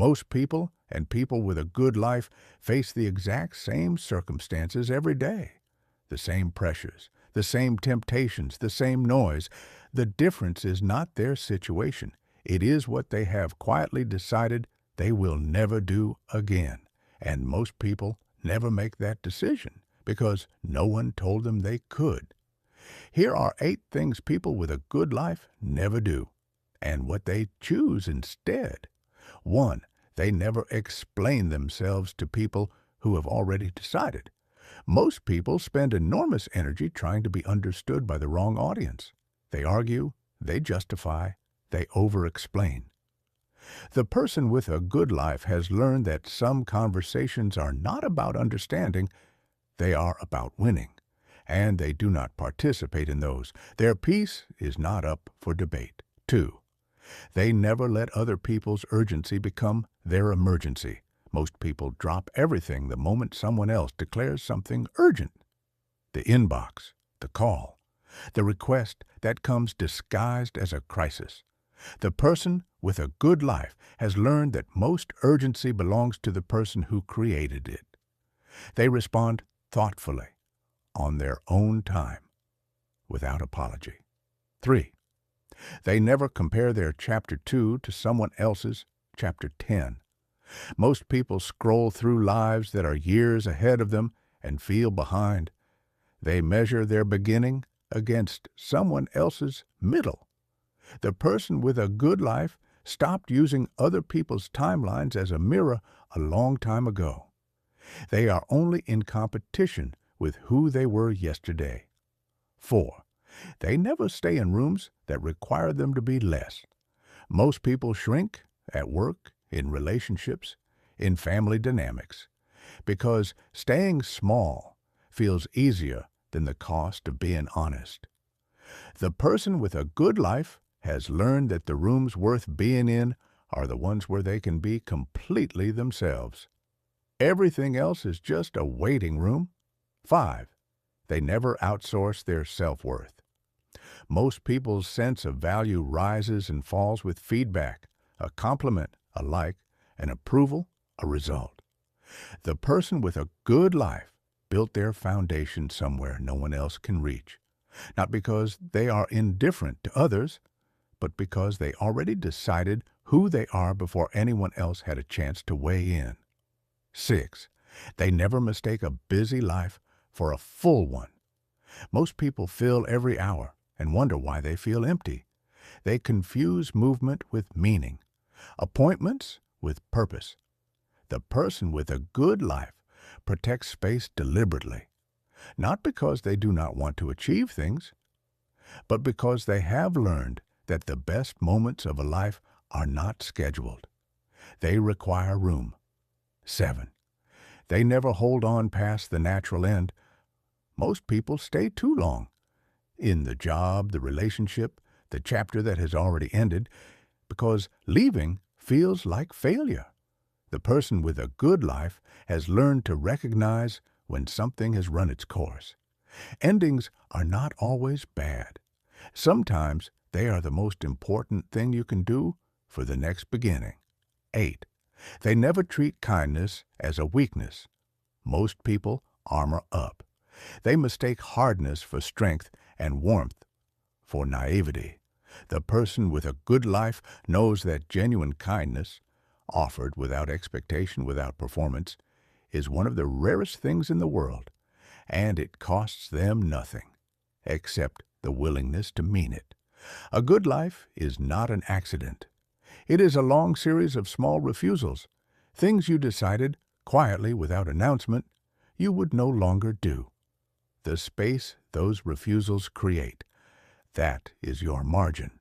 Most people and people with a good life face the exact same circumstances every day. The same pressures, the same temptations, the same noise. The difference is not their situation. It is what they have quietly decided they will never do again. And most people never make that decision because no one told them they could. Here are 8 things people with a good life never do, and what they choose instead. 1. They never explain themselves to people who have already decided. Most people spend enormous energy trying to be understood by the wrong audience. They argue, they justify, they over-explain. The person with a good life has learned that some conversations are not about understanding, they are about winning, and they do not participate in those. Their peace is not up for debate. 2. They never let other people's urgency become their emergency. Most people drop everything the moment someone else declares something urgent. The inbox, the call, the request that comes disguised as a crisis. The person with a good life has learned that most urgency belongs to the person who created it. They respond thoughtfully, on their own time, without apology. 3. They never compare their chapter 2 to someone else's chapter 10. Most people scroll through lives that are years ahead of them and feel behind. They measure their beginning against someone else's middle. The person with a good life stopped using other people's timelines as a mirror a long time ago. They are only in competition with who they were yesterday. 4. They never stay in rooms that require them to be less. Most people shrink at work, in relationships, in family dynamics, because staying small feels easier than the cost of being honest. The person with a good life has learned that the rooms worth being in are the ones where they can be completely themselves. Everything else is just a waiting room. 5. They never outsource their self-worth. Most people's sense of value rises and falls with feedback, a compliment, a like, an approval, a result. The person with a good life built their foundation somewhere no one else can reach, not because they are indifferent to others, but because they already decided who they are before anyone else had a chance to weigh in. 6. They never mistake a busy life for a full one. Most people fill every hour and wonder why they feel empty. They confuse movement with meaning, appointments with purpose. The person with a good life protects space deliberately, not because they do not want to achieve things, but because they have learned that the best moments of a life are not scheduled. They require room. 7. They never hold on past the natural end. Most people stay too long in the job, the relationship, the chapter that has already ended, because leaving feels like failure. The person with a good life has learned to recognize when something has run its course. Endings are not always bad. Sometimes they are the most important thing you can do for the next beginning. 8. They never treat kindness as a weakness. Most people armor up. They mistake hardness for strength and warmth for naivety. The person with a good life knows that genuine kindness, offered without expectation, without performance, is one of the rarest things in the world, and it costs them nothing, except the willingness to mean it. A good life is not an accident. It is a long series of small refusals, things you decided, quietly without announcement, you would no longer do. The space those refusals create, that is your margin.